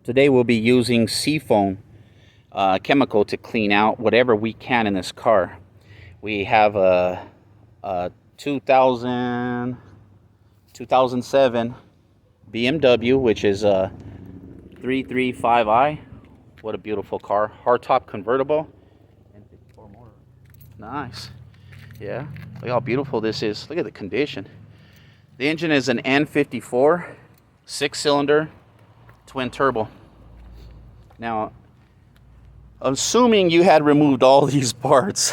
Today we'll be using Seafoam Chemical to clean out whatever we can in this car. We have a 2007 BMW, which is a 335i. What a beautiful car. Hardtop convertible. Nice. Yeah, look how beautiful this is. Look at the condition. The engine is an N54 6-cylinder twin turbo. Now, assuming you had removed all these parts,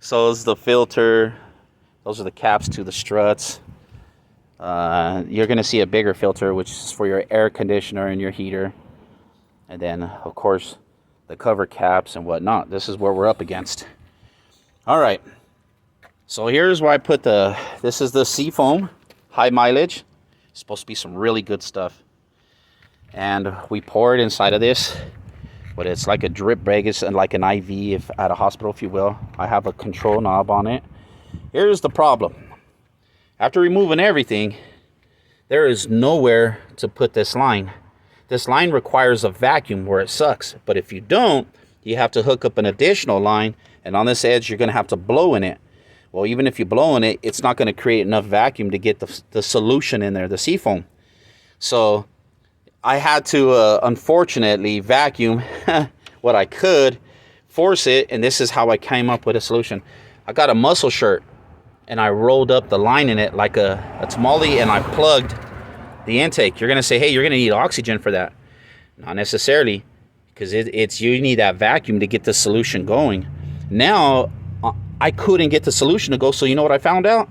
so is the filter, those are the caps to the struts. You're going to see a bigger filter, which is for your air conditioner and your heater, and then of course the cover caps and whatnot. This is where we're up against. All right, so here's where I put this is the Seafoam high mileage. It's supposed to be some really good stuff. And we pour it inside of this, but it's like a drip bag. It's like an IV if at a hospital, if you will. I have a control knob on it. Here's the problem. After removing everything, there is nowhere to put this line. This line requires a vacuum where it sucks. But if you don't, you have to hook up an additional line. And on this edge, you're going to have to blow in it. Well, even if you blow in it, it's not going to create enough vacuum to get the solution in there, the Seafoam. So I had to, unfortunately, vacuum what I could, force it, and this is how I came up with a solution. I got a muscle shirt, and I rolled up the line in it like a tamale, and I plugged the intake. You're going to say, hey, you're going to need oxygen for that. Not necessarily, because you need that vacuum to get the solution going. Now, I couldn't get the solution to go, so you know what I found out?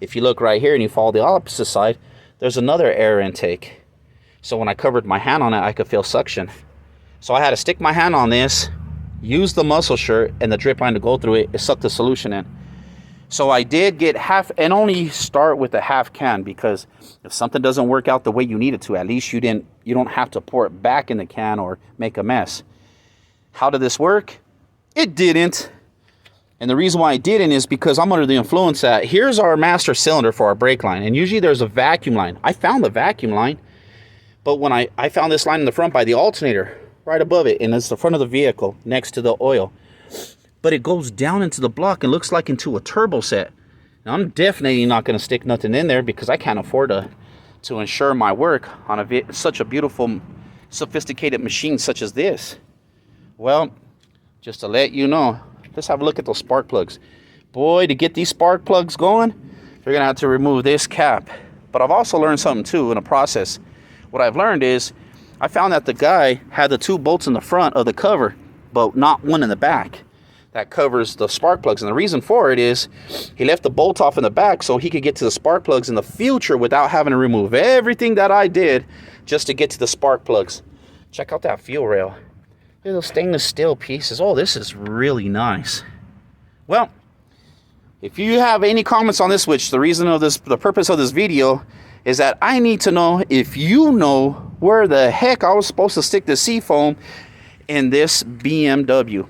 If you look right here and you follow the opposite side, there's another air intake. So when I covered my hand on it, I could feel suction. So I had to stick my hand on this, use the muscle shirt and the drip line to go through it. It sucked the solution in. So I did get half, and only start with a half can, because if something doesn't work out the way you need it to, at least you don't have to pour it back in the can or make a mess. How did this work? It didn't. And the reason why I didn't is because I'm under the influence that here's our master cylinder for our brake line. And usually there's a vacuum line. I found the vacuum line. But when I found this line in the front by the alternator, right above it, and it's the front of the vehicle next to the oil. But it goes down into the block and looks like into a turbo set. Now, I'm definitely not going to stick nothing in there because I can't afford to ensure my work on such a beautiful, sophisticated machine such as this. Well, just to let you know, let's have a look at those spark plugs. Boy, to get these spark plugs going, you're going to have to remove this cap. But I've also learned something too in the process. What I've learned is I found that the guy had the 2 bolts in the front of the cover, but not one in the back that covers the spark plugs. And the reason for it is he left the bolt off in the back so he could get to the spark plugs in the future without having to remove everything that I did just to get to the spark plugs. Check out that fuel rail. Look at those stainless steel pieces. Oh, this is really nice. Well, if you have any comments on this, which the purpose of this video is that I need to know if you know where the heck I was supposed to stick the Seafoam in this BMW.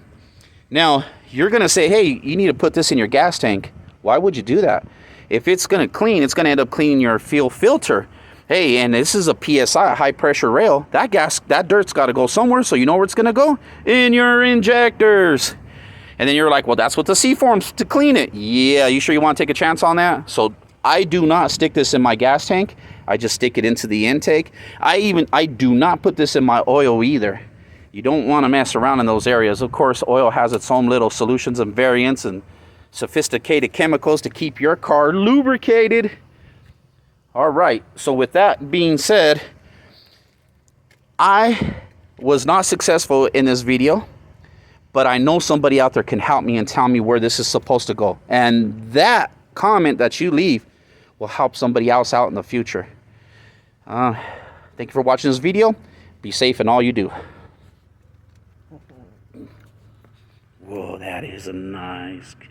Now, you're going to say, hey, you need to put this in your gas tank. Why would you do that? If it's going to clean, it's going to end up cleaning your fuel filter. Hey, and this is a PSI, a high pressure rail. That dirt's got to go somewhere, so you know where it's going to go? In your injectors. And then you're like, well, that's what the Seafoam's to clean it. Yeah, you sure you want to take a chance on that? So I do not stick this in my gas tank. I just stick it into the intake. I do not put this in my oil either. You don't want to mess around in those areas. Of course, oil has its own little solutions and variants and sophisticated chemicals to keep your car lubricated. All right, so with that being said, I was not successful in this video, but I know somebody out there can help me and tell me where this is supposed to go. And that comment that you leave will help somebody else out in the future. Thank you for watching this video. Be safe in all you do. Whoa, that is a nice car.